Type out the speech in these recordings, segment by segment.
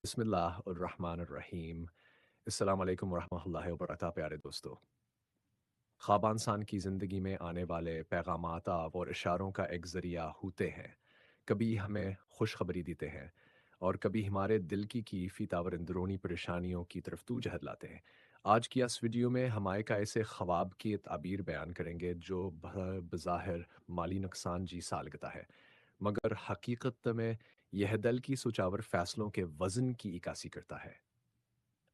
بسم اللہ الرحمن الرحیم۔ السلام علیکم ورحمۃ اللہ وبرکاتہ پیارے دوستو۔ خواب انسان کی زندگی میں آنے والے پیغامات آپ اور اشاروں کا ایک ذریعہ ہوتے ہیں۔ کبھی ہمیں خوشخبری دیتے ہیں اور کبھی ہمارے دل کی فیتاور اندرونی پریشانیوں کی طرف توجہ لاتے ہیں۔ آج کی اس ویڈیو میں ہم ایک ایسے خواب کی تعبیر بیان کریں گے جو بظاہر مالی نقصان جی سالگتا ہے، مگر حقیقت میں یہ دل کی سچاور فیصلوں کے وزن کی عکاسی کرتا ہے۔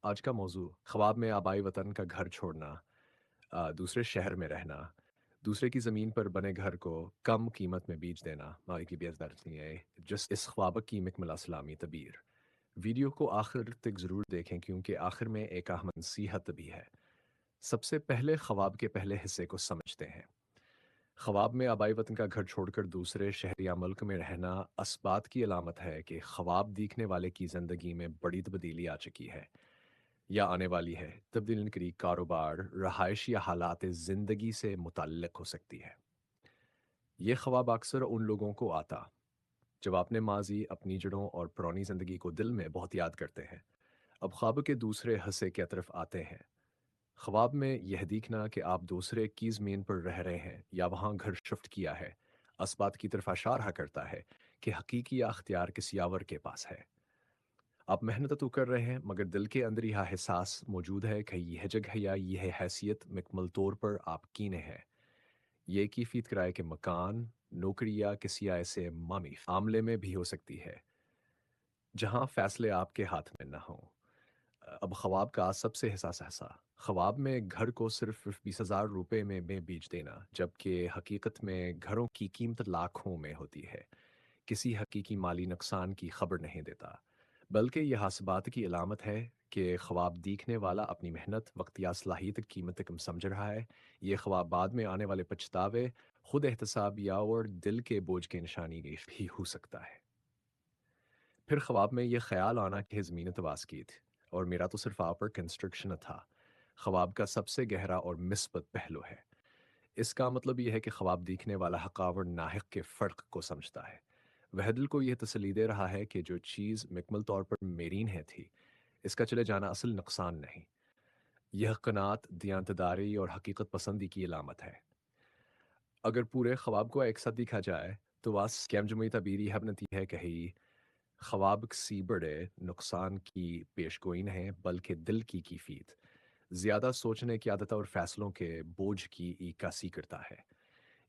آج کا موضوع خواب میں آبائی وطن کا گھر چھوڑنا، دوسرے شہر میں رہنا، دوسرے کی زمین پر بنے گھر کو کم قیمت میں بیچ دینا، مائی کی بیز درسنی ہے جس اس خواب کی مکمل اسلامی تعبیر۔ ویڈیو کو آخر تک ضرور دیکھیں کیونکہ آخر میں ایک اہم نصیحت بھی ہے۔ سب سے پہلے خواب کے پہلے حصے کو سمجھتے ہیں۔ خواب میں آبائی وطن کا گھر چھوڑ کر دوسرے شہر یا ملک میں رہنا اس بات کی علامت ہے کہ خواب دیکھنے والے کی زندگی میں بڑی تبدیلی آ چکی ہے یا آنے والی ہے۔ تبدیلی ان کی کاروبار، رہائش یا حالات زندگی سے متعلق ہو سکتی ہے۔ یہ خواب اکثر ان لوگوں کو آتا جب اپنے ماضی، اپنی جڑوں اور پرانی زندگی کو دل میں بہت یاد کرتے ہیں۔ اب خواب کے دوسرے حصے کی طرف آتے ہیں۔ خواب میں یہ دیکھنا کہ آپ دوسرے کی زمین پر رہ رہے ہیں یا وہاں گھر شفٹ کیا ہے، اس بات کی طرف اشارہ کرتا ہے کہ حقیقی اختیار کسی اور کے پاس ہے۔ آپ محنت تو کر رہے ہیں مگر دل کے اندر یہ احساس موجود ہے کہ یہ جگہ یا یہ حیثیت مکمل طور پر آپ کی نہیں ہے۔ یہ کیفیت کرائے کہ مکان، نوکری یا کسی ایسے معاملے میں بھی ہو سکتی ہے جہاں فیصلے آپ کے ہاتھ میں نہ ہوں۔ اب خواب کا سب سے حساس حصہ، خواب میں گھر کو صرف 20,000 روپے میں بیچ دینا، جبکہ حقیقت میں گھروں کی قیمت لاکھوں میں ہوتی ہے۔ کسی حقیقی مالی نقصان کی خبر نہیں دیتا، بلکہ یہ حسابات کی علامت ہے کہ خواب دیکھنے والا اپنی محنت، وقت یا صلاحیت کی قیمت کم سمجھ رہا ہے۔ یہ خواب بعد میں آنے والے پچھتاوے، خود احتساب یا اور دل کے بوجھ کی نشانی بھی ہو سکتا ہے۔ پھر خواب میں یہ خیال آنا کہ زمین تواس کی تھی اور میرا تو صرف آپ پر کنسٹرکشن تھا، خواب کا سب سے گہرا اور مثبت پہلو ہے۔ اس کا مطلب یہ ہے کہ خواب دیکھنے والا حقاور ناحق کے فرق کو سمجھتا ہے۔ وہ دل کو یہ تسلی دے رہا ہے کہ جو چیز مکمل طور پر میری ہے تھی، اس کا چلے جانا اصل نقصان نہیں۔ یہ قناعت، دیانتداری اور حقیقت پسندی کی علامت ہے۔ اگر پورے خواب کو ایک ساتھ دیکھا جائے تو واس کیم جمعی تعبیری حبنتی ہے کہی خواب کسی بڑے نقصان کی پیشگوئی نہیں بلکہ دل کی کیفیت، زیادہ سوچنے کی عادت اور فیصلوں کے بوجھ کی عکاسی کرتا ہے۔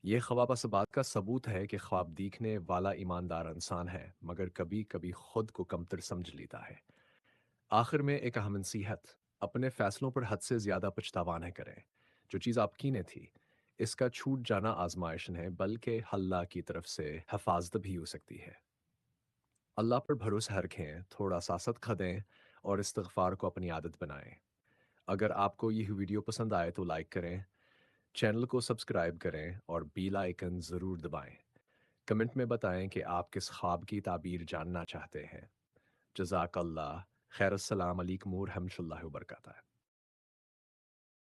یہ خواب اس بات کا ثبوت ہے کہ خواب دیکھنے والا ایماندار انسان ہے مگر کبھی کبھی خود کو کمتر سمجھ لیتا ہے۔ آخر میں ایک اہم نصیحت، اپنے فیصلوں پر حد سے زیادہ پچھتاوا نہ کریں۔ جو چیز آپ کی نے تھی، اس کا چھوٹ جانا آزمائش نہیں بلکہ اللہ کی طرف سے حفاظت بھی ہو سکتی ہے۔ اللہ پر بھروسہ رکھیں، تھوڑا ساست کھدیں اور استغفار کو اپنی عادت بنائیں۔ اگر آپ کو یہ ویڈیو پسند آئے تو لائک کریں، چینل کو سبسکرائب کریں اور بیل آئیکن ضرور دبائیں۔ کمنٹ میں بتائیں کہ آپ کس خواب کی تعبیر جاننا چاہتے ہیں۔ جزاک اللہ خیر، السلام علیکم ورحمۃ اللہ وبرکاتہ۔